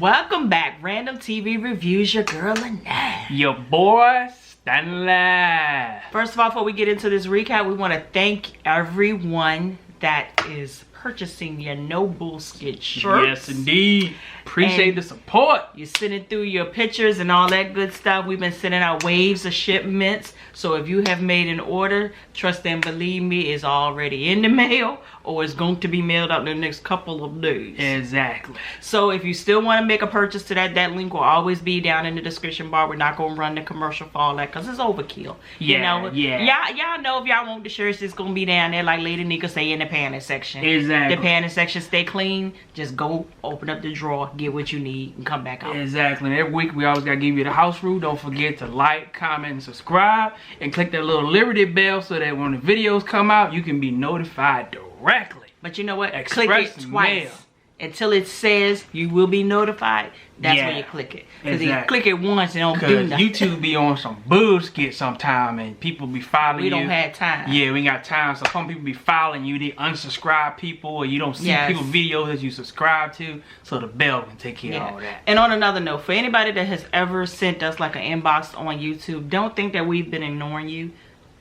Welcome back, Random TV Reviews, your girl Annette. Your boy Stanley. First of all, before we get into this recap, we want to thank everyone that is purchasing your No Bullshit shirts. Yes, indeed. Appreciate the support. You're sending through your pictures and all that good stuff. We've been sending out waves of shipments. So if you have made an order, trust and believe me, it's already in the mail or it's going to be mailed out in the next couple of days. Exactly. So if you still want to make a purchase to that link will always be down in the description bar. We're not going to run the commercial for all that because it's overkill. Yeah, Y'all know if y'all want the shirts, it's going to be down there like Lady Nika say in the panty section. Exactly. The panty section stay clean. Just go open up the drawer, get what you need, and come back out. Exactly. And every week we always got to give you the house rule. Don't forget to like, comment, and subscribe. And click that little Liberty bell so that when the videos come out, you can be notified directly. But you know what? Express click it twice. mail. Until it says you will be notified, that's when you click it. Because if you click it once and don't do nothing. YouTube be on some bullshit sometime and people be following you. We don't have time. Yeah, we ain't got time. So some people be following you. They unsubscribe people or you don't see people's videos that you subscribe to. So the bell can take care of all that. And on another note, for anybody that has ever sent us like an inbox on YouTube, don't think that we've been ignoring you.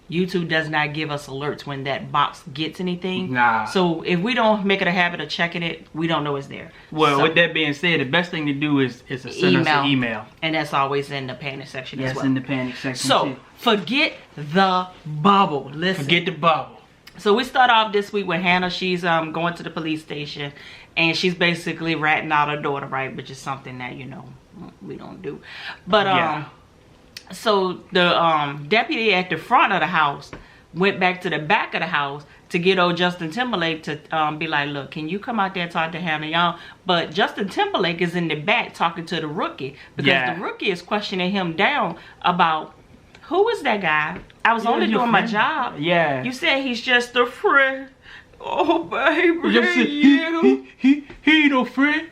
YouTube does not give us alerts when that box gets anything. Nah. So if we don't make it a habit of checking it, we don't know it's there. Well, so, with that being said, the best thing to do is to send us an email. And that's always in the panic section as well. Yes, in the panic section So, forget the bubble. Listen. Forget the bubble. So we start off this week with Hannah. She's going to the police station. And she's basically ratting out her daughter, right? Which is something that, you know, we don't do. But, so the deputy at the front of the house went back to the back of the house to get old Justin Timberlake to be like, look, can you come out there and talk to Hannah, y'all? But Justin Timberlake is in the back talking to the rookie because the rookie is questioning him down about who is that guy? I was only doing my job. Yeah. You said he's just a friend. Oh, baby. He ain't no friend.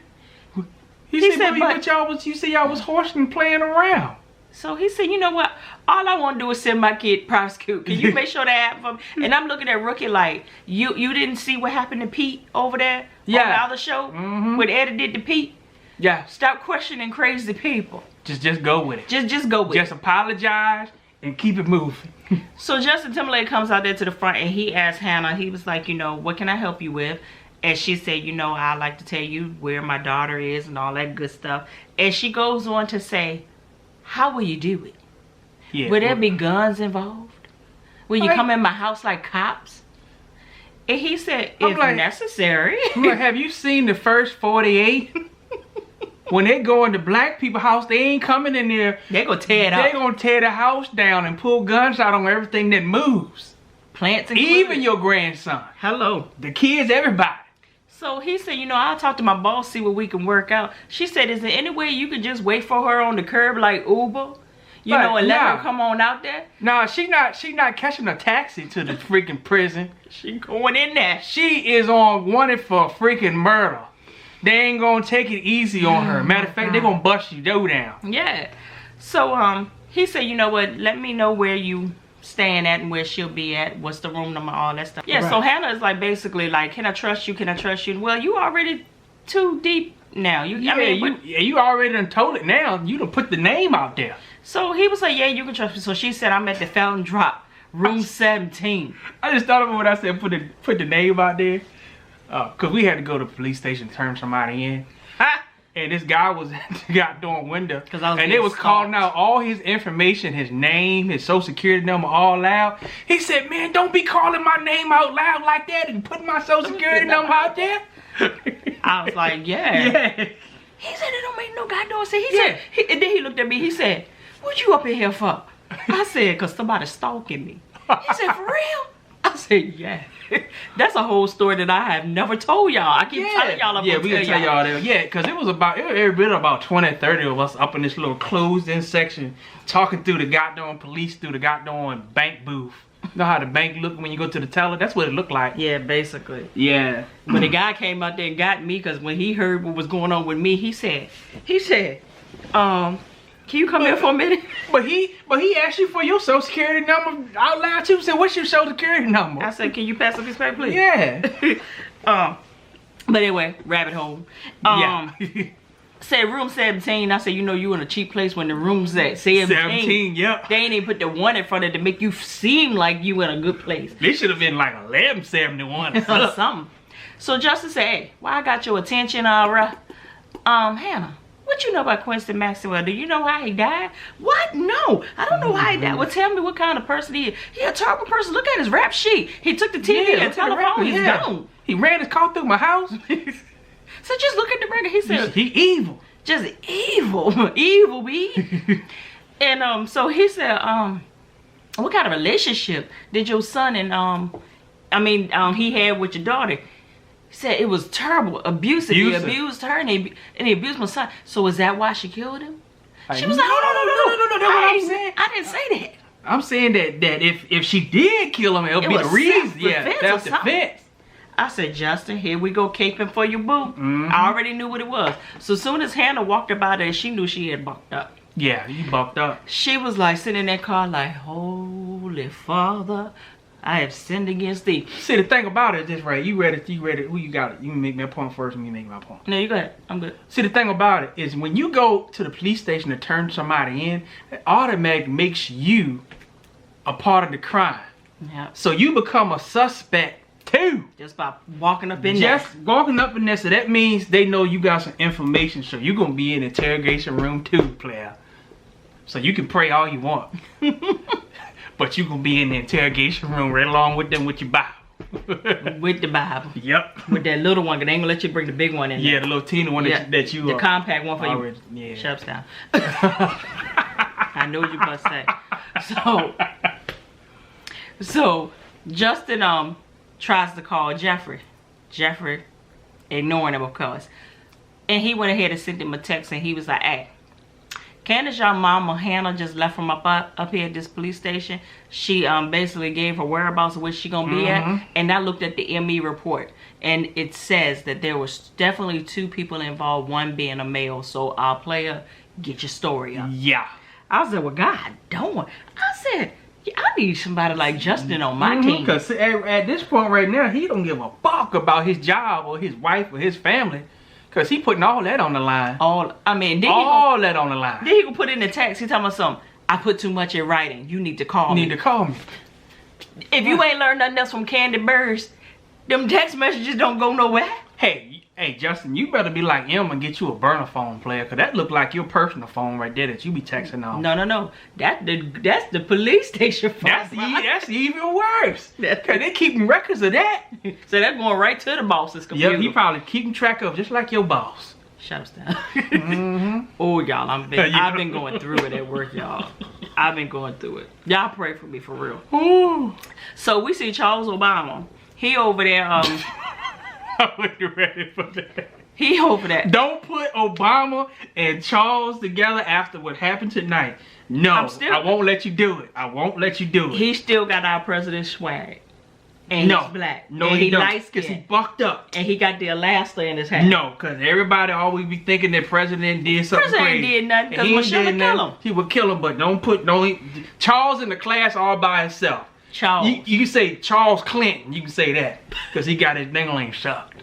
He said, but you said y'all was horsing playing around. So he said, you know what? All I want to do is send my kid to prosecute. Can you make sure that happens for me? And I'm looking at Rookie like, you didn't see what happened to Pete over there on the other show? When Eddie did to Pete? Yeah. Stop questioning crazy people. Just go with it. Just go with it. Just apologize and keep it moving. So Justin Timberlake comes out there to the front and he asked Hannah, he was like, you know, what can I help you with? And she said, you know, I'd like to tell you where my daughter is and all that good stuff. And she goes on to say, how will you do it? Yeah, will there be guns involved? Will you come in my house like cops? And he said, if necessary. Look, have you seen the first 48? When they go into black people's house, they ain't coming in there. They're going to tear it up. They're going to tear the house down and pull guns out on everything that moves. Plants included. Even your grandson. Hello. The kids, everybody. So he said, you know, I'll talk to my boss, see what we can work out. She said, is there any way you could just wait for her on the curb like Uber? You know, and let her come on out there? No, she not catching a taxi to the freaking prison. She going in there. She is on wanted for freaking murder. They ain't gonna take it easy on her. Matter of fact, they're gonna bust you down. Yeah. So he said, you know what, let me know where you staying at and where she'll be at, what's the room number, all that stuff. Yeah, so Hannah is like basically like, can I trust you? Can I trust you? Well, you already too deep now. You already done told it now. You done put the name out there. So he was like, yeah, you can trust me. So she said, I'm at the Fountain Drop, room 17. I just thought of when I said put the name out there. Cause we had to go to the police station to turn somebody in. And this guy was at the goddamn window. And they was calling out all his information, his name, his social security number, all loud. He said, man, don't be calling my name out loud like that and putting my social security number out there. I was like, yeah. He said, it don't make no goddamn sense. He said, and then he looked at me, he said, what you up in here for? I said, cause somebody's stalking me. He said, for real? I said, yeah. That's a whole story that I have never told y'all. I keep telling y'all about. Yeah, we can tell y'all that. Yeah, because it was every bit about 20, 30 of us up in this little closed-in section talking through the goddamn police, through the goddamn bank booth. You know how the bank look when you go to the teller? That's what it looked like. Yeah, basically. Yeah. When the guy came out there and got me, because when he heard what was going on with me, he said, can you come here for a minute? But he asked you for your social security number out loud too. Said, what's your social security number? I said, can you pass up this paper, please? Yeah. But anyway, rabbit hole. said room 17. I said, you know, you in a cheap place when the room's at 17. Yep. They ain't even put the 1 in front of it to make you seem like you in a good place. They should have been like 1171 or something. So Justin said, hey, why I got your attention, Hannah, what you know about Quincy Maxwell? Do you know how he died? What? No, I don't know how he died. Well, tell me what kind of person he is. He a terrible person. Look at his rap sheet. He took the TV and telephone. He's gone. He ran his car through my house. So just look at the record. He said he evil. Just evil. Evil, B. And so he said, what kind of relationship did your son and he had with your daughter? He said it was terrible, abusive. He abused her and he abused my son. So is that why she killed him? She was like, no. That's what I'm saying. I didn't say that. I'm saying that if she did kill him, it'll be the reason. Yeah, self-defense. I said, Justin, here we go caping for you, boo. I already knew what it was. So as soon as Hannah walked about it, she knew she had bucked up. Yeah, you bucked up. She was like sitting in that car like, Holy Father, I have sinned against thee. See, the thing about it is this, right? You read it. Who you got it? You can make me a point first and you make my point. No, you go ahead. I'm good. See, the thing about it is when you go to the police station to turn somebody in, it automatically makes you a part of the crime. Yeah. So you become a suspect too. Just by walking up in there. Just walking up in there. So that means they know you got some information. So you're going to be in the interrogation room too, player. So you can pray all you want. But you're going to be in the interrogation room right along with them with your Bible. With the Bible. Yep. With that little one. Because they ain't going to let you bring the big one in there. Yeah, the little teeny one that you... The compact one for already, you. Yeah. Shuts down. I know you must say. So Justin tries to call Jeffrey. Jeffrey ignoring him, of course. And he went ahead and sent him a text and he was like, hey, Candace, your mama Hannah just left from up here at this police station. She basically gave her whereabouts of where she gonna be at. And I looked at the ME report and it says that there was definitely 2 people involved, one being a male. So our player, get your story up. Yeah. I said, well, God, don't. I said, yeah, I need somebody like Justin on my team. Because at this point right now, he don't give a fuck about his job or his wife or his family. Because he putting all that on the line. All that on the line. Then he gonna put in the text. He talking about something. I put too much in writing. You need to call me. You need to call me. If you ain't learned nothing else from Candy Burst, them text messages don't go nowhere. Hey, Justin, you better be like him and get you a burner phone, player, because that look like your personal phone right there that you be texting on. No. That's the police station phone. That's even worse. Because they keeping records of that. So that's going right to the boss's computer. Yep, he probably keeping track of just like your boss. Shut us down. Oh, y'all, I've been going through it at work, y'all. I've been going through it. Y'all pray for me, for real. Ooh. So we see Charles Obama. He over there, I wasn't ready for that. He over there. Don't put Obama and Charles together after what happened tonight. No, I won't let you do it. I won't let you do it. He still got our president's swag. And he's black. No, and he don't. Light because he bucked up. And he got the Alaska in his hat. No, because everybody always be thinking that president did something crazy. President did nothing because Michelle would kill him. He would kill him, but don't Charles in the class all by himself. Charles. You can say Charles Clinton. You can say that because he got his dingling shot.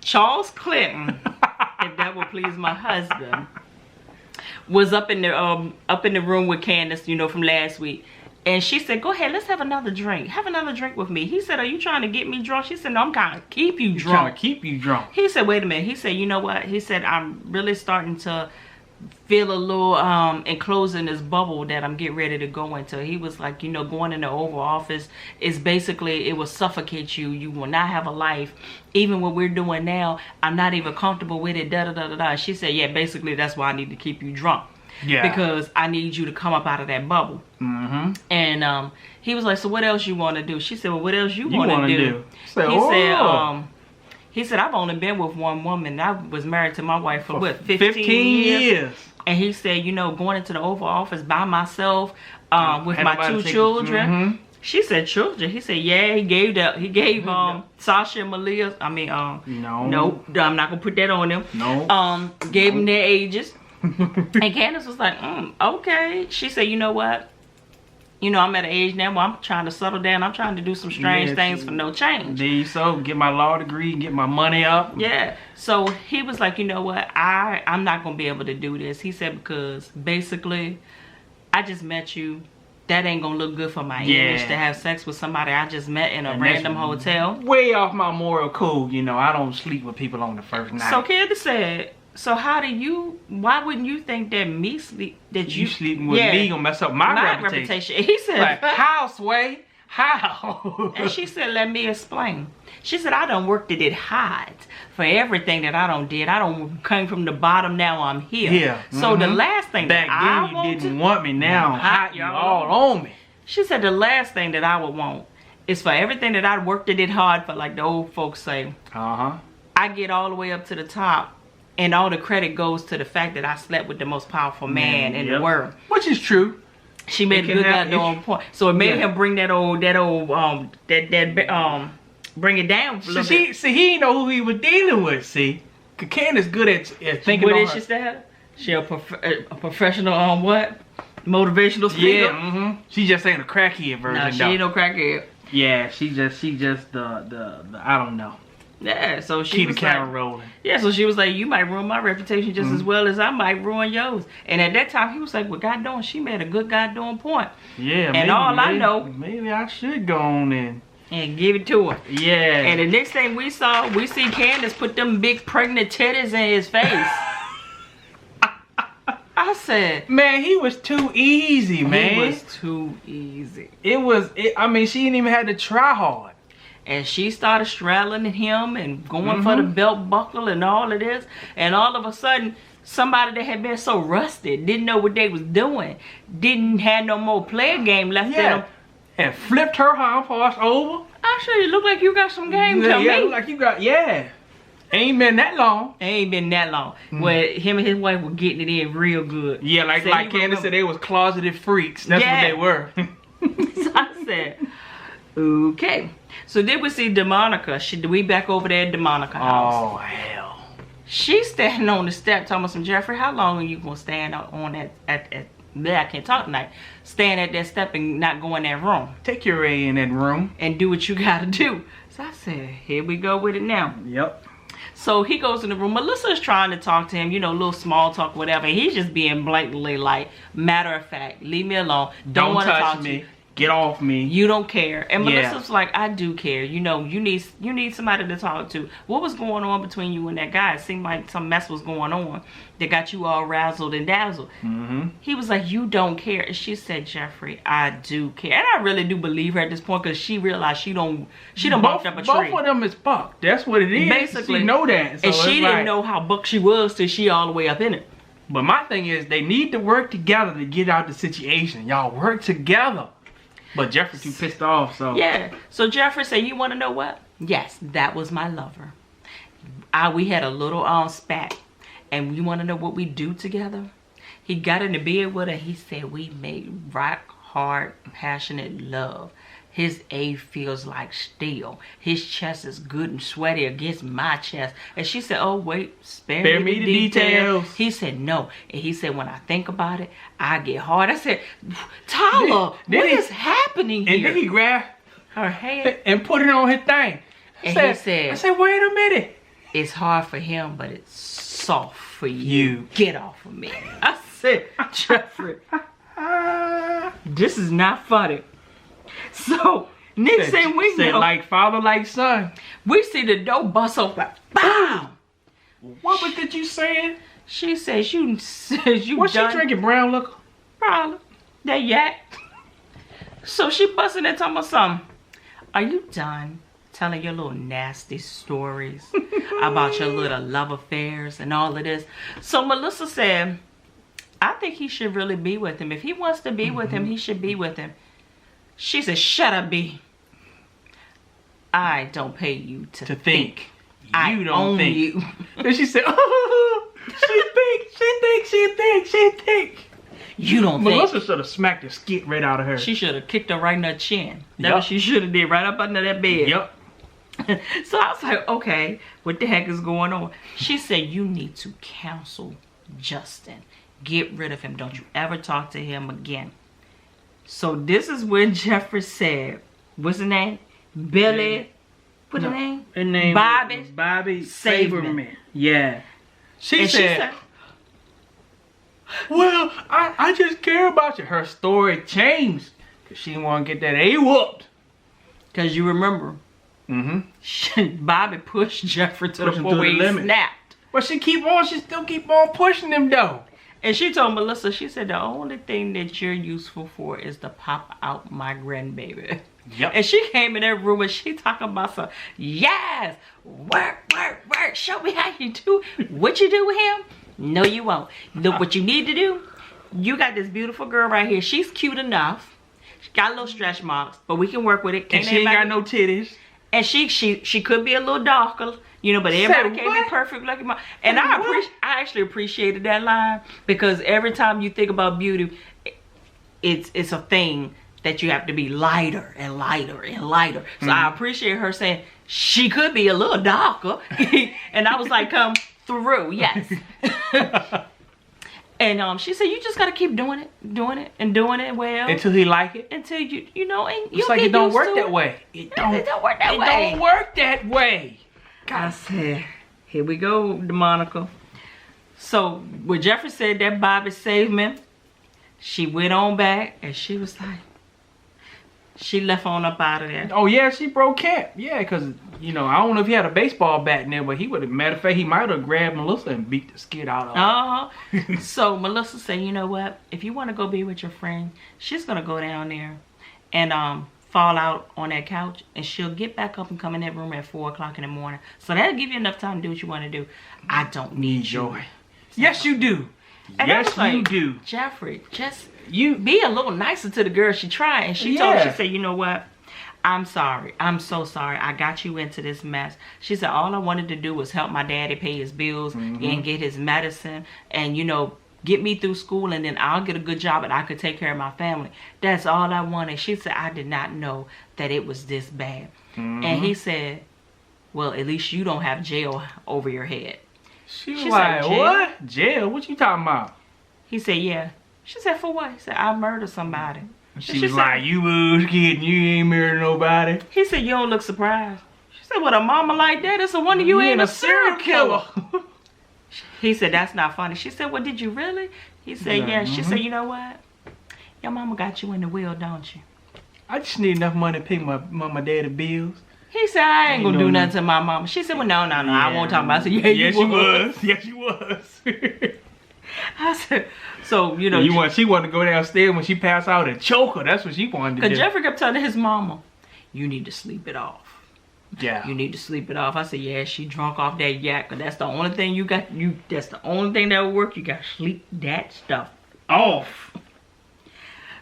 Charles Clinton, if that would please my husband, was up in the room with Candace, you know, from last week. And she said, go ahead, let's have another drink. Have another drink with me. He said, are you trying to get me drunk? She said, no, I'm trying to keep you drunk. Trying to keep you drunk. He said, wait a minute. He said, you know what? He said, I'm really starting to feel a little enclosed in this bubble that I'm getting ready to go into. He was like, you know, going in the Oval Office is basically, it will suffocate you. You will not have a life. Even what we're doing now, I'm not even comfortable with it, da-da-da-da-da. She said, yeah, basically that's why I need to keep you drunk. Yeah. Because I need you to come up out of that bubble. Mm-hmm. And he was like, so what else you want to do? She said, well, what else you want to do? He said, I've only been with one woman. I was married to my wife for what, 15 years? And he said, you know, going into the Oval Office by myself with my 2 children. Mm-hmm. She said, children? He said, yeah, he gave Sasha and Malia, no, I'm not going to put that on them. No. Gave them their ages. And Candace was like, okay. She said, you know what? you know, I'm at an age now where I'm trying to settle down. I'm trying to do some strange things for no change. Get my law degree, get my money up. Yeah. So he was like, you know what? I'm not going to be able to do this. He said, because basically, I just met you. That ain't going to look good for my image to have sex with somebody I just met in a random hotel. Way off my moral code. You know, I don't sleep with people on the first night. So Candace said, so why wouldn't you think that you sleeping with me gonna mess up my reputation? He said, like, how, Sway? How? And she said, let me explain. She said, I done worked it hard for everything that I done did. I done came from the bottom, now I'm here. Yeah. So the last thing back that then you didn't want me, now hot, you all on me. She said, the last thing that I would want is for everything that I worked it hard for, like the old folks say. I get all the way up to the top. And all the credit goes to the fact that I slept with the most powerful man in the world. Which is true. She made a good goddamn point. So it made him bring bring it down a little bit. See, he didn't know who he was dealing with, see. Cause Candace good at thinking what is she said? She a professional what? Motivational speaker? Yeah, She just ain't a crackhead version. No, she ain't no crackhead. Yeah, she just the I don't know. Yeah, so she keep was the camera rolling. Yeah, so she was like, you might ruin my reputation just as well as I might ruin yours. And at that time, he was like, well, goddamn, she made a good goddamn point. Yeah, and I know, maybe I should go on and give it to her. Yeah. And the next thing we see Candace put them big pregnant titties in his face. I said, man, he was too easy, man. He was too easy. I mean, she didn't even have to try hard. And she started straddling him and going for the belt buckle and all of this. And all of a sudden, somebody that had been so rusted, didn't know what they was doing, didn't have no more player game left in them. And flipped her hind parts over. Actually, it looked like you got some game to me. Yeah, look like you got, Ain't been that long. Where him and his wife were getting it in real good. Yeah, like Candace said, they was closeted freaks. That's what they were. So I said, okay. So then we see DeMonica. We back over there at DeMonica house. Oh, hell. She's standing on the step talking about some, Jeffrey, how long are you going to stand on that, I can't talk tonight. Stand at that step and not go in that room. Take your A in that room. And do what you got to do. So I said, here we go with it now. Yep. So he goes in the room. Melissa's trying to talk to him, you know, a little small talk, whatever. He's just being blatantly like, matter of fact, leave me alone. Don't want to talk to you. Get off me. You don't care. And Melissa's like, I do care. You know, you need somebody to talk to. What was going on between you and that guy? It seemed like some mess was going on that got you all razzled and dazzled. He was like, you don't care. And she said, Jeffrey, I do care. And I really do believe her at this point because she realized she done bucked up a tree. Both of them is bucked. That's what it is. Basically. She know that. So and she didn't know how bucked she was till she all the way up in it. But my thing is, they need to work together to get out the situation. Y'all work together. But Jeffrey too pissed off, so. Yeah. So Jeffrey said, you want to know what? Yes, that was my lover. We had a little spat. And you want to know what we do together? He got in the bed with her. He said we made rock hard, passionate love. His A feels like steel. His chest is good and sweaty against my chest. And she said, oh, wait, spare me the details. He said, no. And he said, when I think about it, I get hard. I said, Tyler, what is happening here? And then he grabbed her head and put it on his thing. He said, I said, wait a minute. It's hard for him, but it's soft for you. Get off of me. I said, Jeffrey, this is not funny. So, next thing we know, like father, like son. We see the door bust open. BAM! What was it you saying? She says you Was she drinking brown liquor? Probably. That yak. So she busting and talking about something. Are you done telling your little nasty stories about your little love affairs and all of this? So Melissa said, I think he should really be with him. If he wants to be with him, he should be with him. She said, shut up, B. I don't pay you to think. You don't think. You. And she said, oh, she think. You don't Melissa think. should have smacked the skit right out of her. She should have kicked her right in her chin. That's what she should have did, right up under that bed. Yep. So I was like, okay, what the heck is going on? She said, you need to counsel Justin. Get rid of him. Don't you ever talk to him again. So this is when Jeffrey said, what's his name? Billy. What's his name? Her name Bobby. Bobby Saberman. Yeah. She said, well, I just care about you. Her story changed. Because she didn't want to get that A whooped. Because you remember, Bobby pushed Jeffrey to the point where he snapped. But she still keep on pushing him though. And she told Melissa, she said, the only thing that you're useful for is to pop out my grandbaby. Yep. And she came in that room and she talking about some, yes, work, show me how you do. What you do with him? No, you won't. Look, what you need to do, you got this beautiful girl right here. She's cute enough. She got little stretch marks, but we can work with it. And she ain't got no titties. And she could be a little darker, you know, but everybody can't be perfect like mom. And I actually appreciated that line, because every time you think about beauty, it's a thing that you have to be lighter and lighter and lighter. So I appreciate her saying she could be a little darker. And I was like, come through, yes. And she said, you just gotta keep doing it well until he like it. Until you know, and it's like it don't work that way. It don't work that way. It don't work that way. I said, here we go, Monica. So when Jeffrey said that Bobby saved me, she went on back and she was like, she left on up out of there. Oh yeah, she broke camp. Yeah, because you know, I don't know if he had a baseball bat in there, but he would have. Matter of fact, he might have grabbed Melissa and beat the skid out of her. So Melissa said, you know what? If you want to go be with your friend, she's gonna go down there and fall out on that couch, and she'll get back up and come in that room at 4 o'clock in the morning. So that'll give you enough time to do what you want to do. I don't need joy. Yes, you do. And yes, you do. Jeffrey, just you be a little nicer to the girl. She tried, and she told her, she said, you know what? I'm sorry. I'm so sorry. I got you into this mess. She said, all I wanted to do was help my daddy pay his bills and get his medicine and, you know, get me through school, and then I'll get a good job and I could take care of my family. That's all I wanted. She said, I did not know that it was this bad. And he said, well, at least you don't have jail over your head. She was like, jail? What? Jail? What you talking about? He said, yeah. She said, for what? He said, I murdered somebody. She was like, you was kidding. You ain't murdered nobody. He said, you don't look surprised. She said, with a mama like that, it's a wonder you ain't a serial killer. He said, that's not funny. She said, well, did you really? He said, yeah. She said, you know what? Your mama got you in the wheel, don't you? I just need enough money to pay my daddy bills. He said, I ain't gonna do nothing to my mama. She said, well, no, I won't talk about it. I said, yeah, yes, you was. Yes, you was. I said, so, you know. She wanted to go downstairs when she passed out and choke her. That's what she wanted to do. Because Jeffrey kept telling his mama, you need to sleep it off. Yeah. You need to sleep it off. I said, yeah, she drunk off that yak. Because that's the only thing you got. That's the only thing that will work. You got to sleep that stuff off.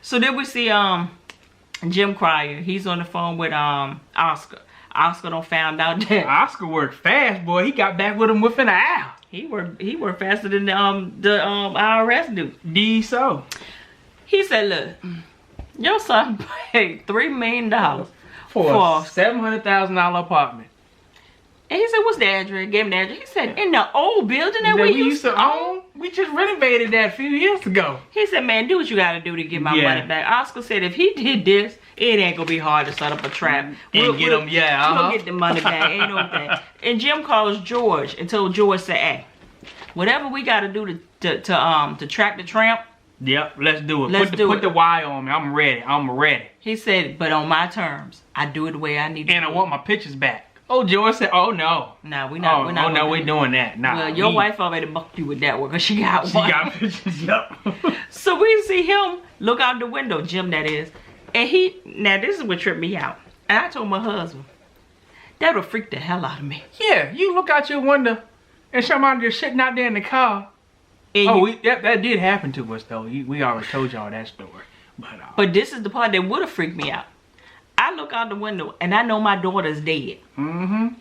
So then we see Jim Cryer. He's on the phone with Oscar. Oscar done found out that Oscar worked fast, boy. He got back with him within an hour. He worked faster than the IRS do. So. He said, look, your son paid $3 million for a $700,000 apartment. And he said, what's the address? Gave him the address. He said, in the old building that we used to own. We just renovated that a few years ago. He said, man, do what you got to do to get my money back. Oscar said, if he did this, it ain't going to be hard to set up a trap. We'll get him, We'll get the money back. Ain't no thing. And Jim calls George and told George, say, hey, whatever we got to do to track the tramp. Yep, let's do it. Put the wire on me. I'm ready. He said, but on my terms. I do it the way I need to. And I want my pictures back. Oh, George said, oh, no. No, we're not. We're doing that. Nah, well, your wife already bucked you with that one because she got one. She got pictures, yep. So we see him look out the window, Jim that is. And now this is what tripped me out. And I told my husband, that would freak the hell out of me. Yeah, you look out your window and somebody just sitting out there in the car. And that did happen to us, though. We already told y'all that story. But this is the part that would have freaked me out. I look out the window and I know my daughter's dead. And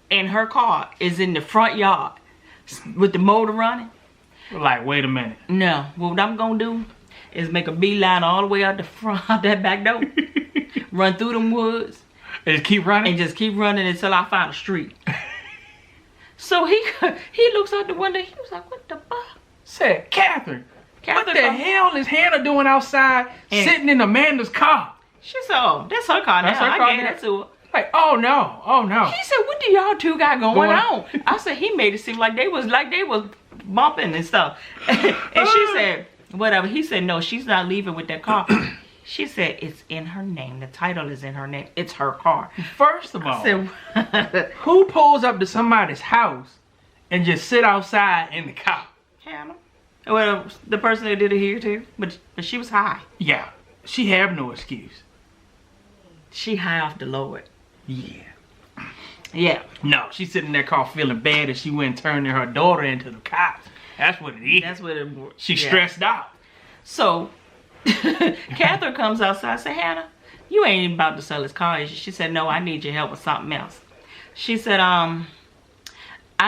her car is in the front yard with the motor running. Like, wait a minute. No. What I'm going to do is make a beeline all the way out the front, out that back door. Run through them woods. And just keep running? And just keep running until I find a street. So he looks out the window. He was like, what the fuck? Said, Catherine, What the hell is Hannah doing outside, sitting in Amanda's car? She said, "Oh, that's her car now. I gave that to her." Like, oh no. He said, "What do y'all two got going on?" I said, "He made it seem like they was bumping and stuff." And she said, "Whatever." He said, "No, she's not leaving with that car." She said, "It's in her name. The title is in her name. It's her car." First of all, who pulls up to somebody's house and just sit outside in the car? Hannah. Well, the person that did it here too, but she was high. Yeah, she have no excuse. She high off the Lord. Yeah. No, she's sitting in that car feeling bad that she went turning her daughter into the cops. That's what it is. That's what it. She's stressed out. So, Catherine comes outside and says, "Hannah, you ain't about to sell this car." She said, "No, I need your help with something else." She said, "I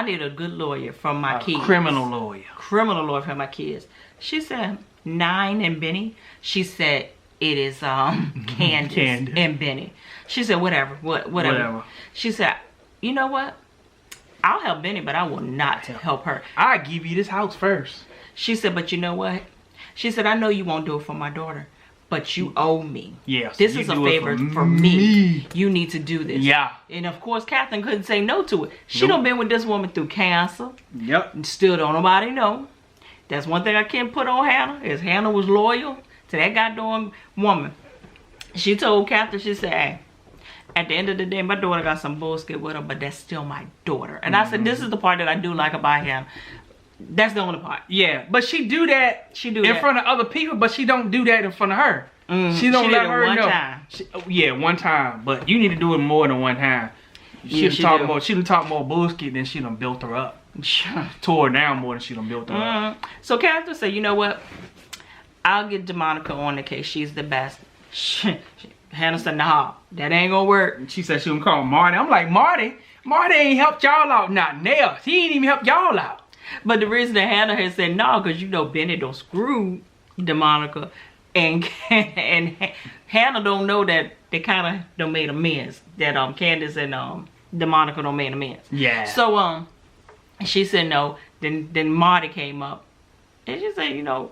need a good lawyer for my kids." Criminal lawyer for my kids. She said, 9 and Benny. She said, "It is Candace and Benny." She said, whatever. She said, "You know what? I'll help Benny, but I will not help her. I'll give you this house first." She said, "But you know what?" She said, "I know you won't do it for my daughter, but you owe me. Yes, this is a favor for me. You need to do this." Yeah. And of course, Catherine couldn't say no to it. She done been with this woman through cancer. Yep. Still don't nobody know. That's one thing I can't put on Hannah, is Hannah was loyal to that goddamn woman. She told Catherine, she said, "Hey, at the end of the day, my daughter got some bullshit with her, but that's still my daughter." And I said, this is the part that I do like about Hannah. That's the only part. Yeah, but she do that in front of other people, but she don't do that in front of her. She don't let her know. One time. But you need to do it more than one time. She done talk more bullshit than she done built her up. Tore her down more than she done built her up. So Catherine said, "You know what? I'll get DeMonica on the case. She's the best." Hannah said, "Nah, that ain't gonna work." She said she gonna call Marty. I'm like, Marty ain't helped y'all out. Not nails. He ain't even helped y'all out. But the reason that Hannah had said no, because you know Benny don't screw DeMonica, and Hannah don't know that they kind of don't made amends. That Candace and DeMonica don't made amends. Yeah. So she said no. Then Marty came up, and she said, "You know,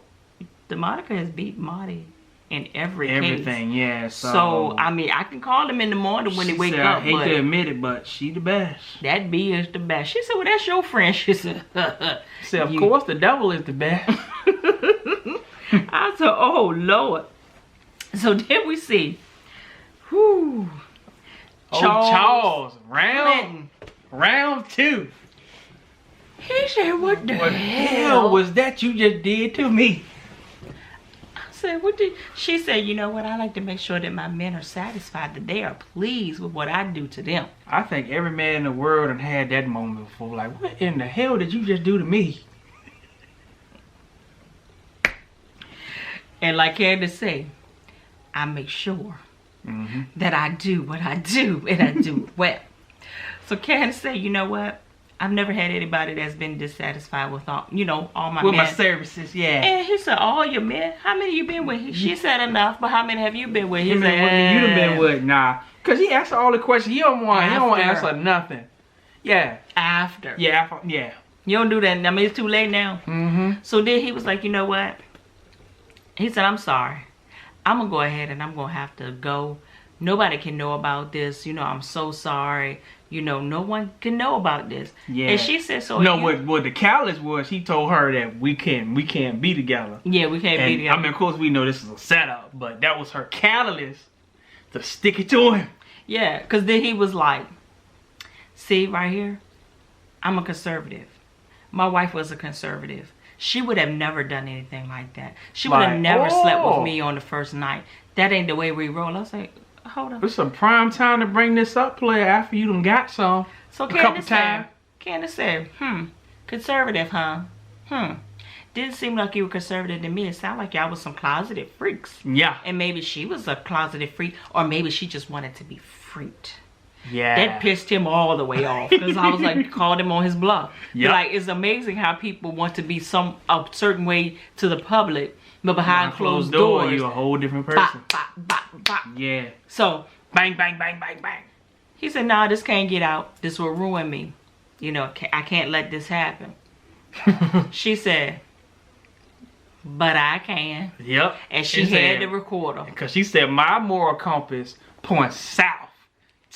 DeMonica has beat Marty in everything, case. Yeah. So I mean, I can call him in the morning when he wake up. I hate to admit it, but she the best. That B is the best." She said, "Well, that's your friend." She said, "Of course, the devil is the best." I said, "Oh Lord." So then we see, Charles, round 2. He said, "What the hell was that you just did to me?" Said, she said, "You know what? I like to make sure that my men are satisfied, that they are pleased with what I do to them." I think every man in the world done had that moment before. Like, what in the hell did you just do to me? And like Candace say, I make sure that I do what I do, and I do it well. So Candace say, "You know what? I've never had anybody that's been dissatisfied with all my men. My services, yeah." And he said, "All your men? How many you been with?" She said, "Enough, but how many have you been with?" He said, "You done been with?" Nah. Because he asked all the questions. He don't want to answer nothing. Yeah. After. Yeah. You don't do that. I mean, it's too late now. So then he was like, "You know what?" He said, "I'm sorry. I'm going to go ahead and I'm going to have to go. Nobody can know about this. I'm so sorry. No one can know about this." Yeah. And she said, "So." No, what the catalyst was, he told her that we can't be together. Yeah, we can't be together. I mean, of course, we know this is a setup, but that was her catalyst to stick it to him. Yeah, because then he was like, "See, right here, I'm a conservative. My wife was a conservative. She would have never done anything like that. She would have never slept with me on the first night. That ain't the way we roll." I was like, hold on. It's a prime time to bring this up, player, after you done got some. So Candace said, conservative, huh? Didn't seem like you were conservative to me. It sounded like y'all was some closeted freaks. Yeah. And maybe she was a closeted freak, or maybe she just wanted to be freaked. Yeah. That pissed him all the way off, because I was like, called him on his bluff. Yep. Like, it's amazing how people want to be a certain way to the public, but behind closed doors, you're a whole different person. Yeah. So, bang, bang, bang, bang, bang. He said, "Nah, this can't get out. This will ruin me. I can't let this happen." She said, but I can. Yep. And she had the recorder. Because she said, my moral compass points south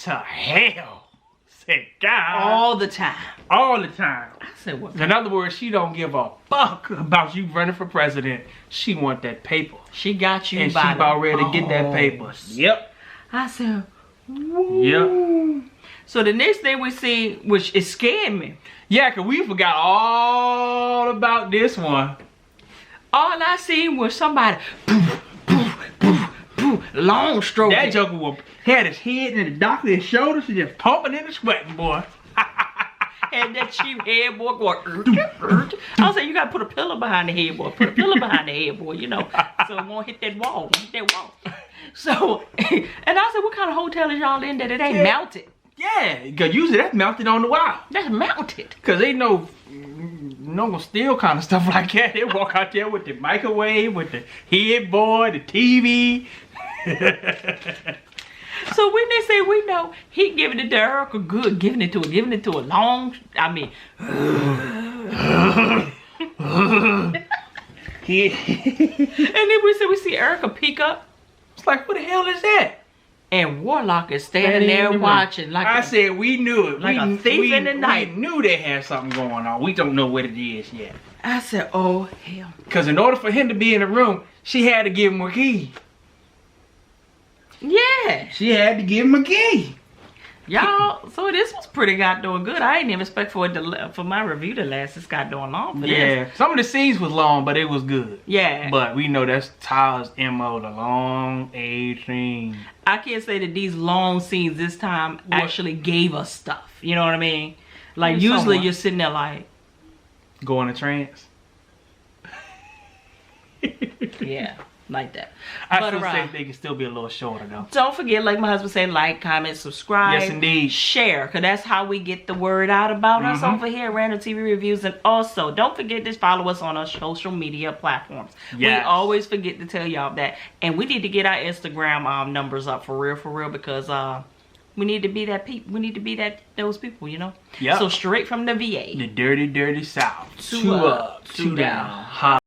to hell. Said, God. All the time. All the time. I said, what? In other words, she don't give a fuck about you running for president. She want that paper. She got you and by she about ready to get that paper. Yep. I said, woo. Yep. So the next thing we see, which it scared me. Yeah, because we forgot all about this one. All I seen was somebody poof, poof, poof, poof, long stroke. That joker had his head and the doctor his shoulders and just pumping in the sweating, boy. And that cheap headboard going, I said, you gotta put a pillow behind the headboard. Put a pillow behind the headboard, you know, so it won't hit that wall. Won't hit that wall. So, and I said, what kind of hotel is y'all in that it ain't mounted? Yeah, because usually that's mounted on the wall. That's mounted. Because ain't no steel kind of stuff like that. They walk out there with the microwave, with the headboard, the TV. So when they say we know, he giving it to Erica good, giving it to a long, I mean. And then we see Erica peek up. It's like, what the hell is that? And Warlock is standing there watching. Like I said, we knew it. Like a thief in the night. We knew they had something going on. We don't know what it is yet. I said, oh, hell. Because in order for him to be in the room, she had to give him a key. Yeah. She had to give him a key. Y'all, so this was pretty goddamn good. I didn't even expect for my review to last this goddamn long for this. Yeah, some of the scenes was long, but it was good. Yeah. But we know that's Tyler's MO, the long age scene. I can't say that these long scenes this time actually gave us stuff. You know what I mean? Like, usually you're sitting there like... Going in trance? Yeah. Like that. I still say they can still be a little shorter though. Don't forget, like my husband said, like, comment, subscribe. Yes, indeed. Share, because that's how we get the word out about us over here, Random TV Reviews. And also, don't forget to follow us on our social media platforms. Yes. We always forget to tell y'all that. And we need to get our Instagram numbers up for real, because we need to be that we need to be those people, you know? Yeah. So straight from the VA. The dirty, dirty South. Two up, two down.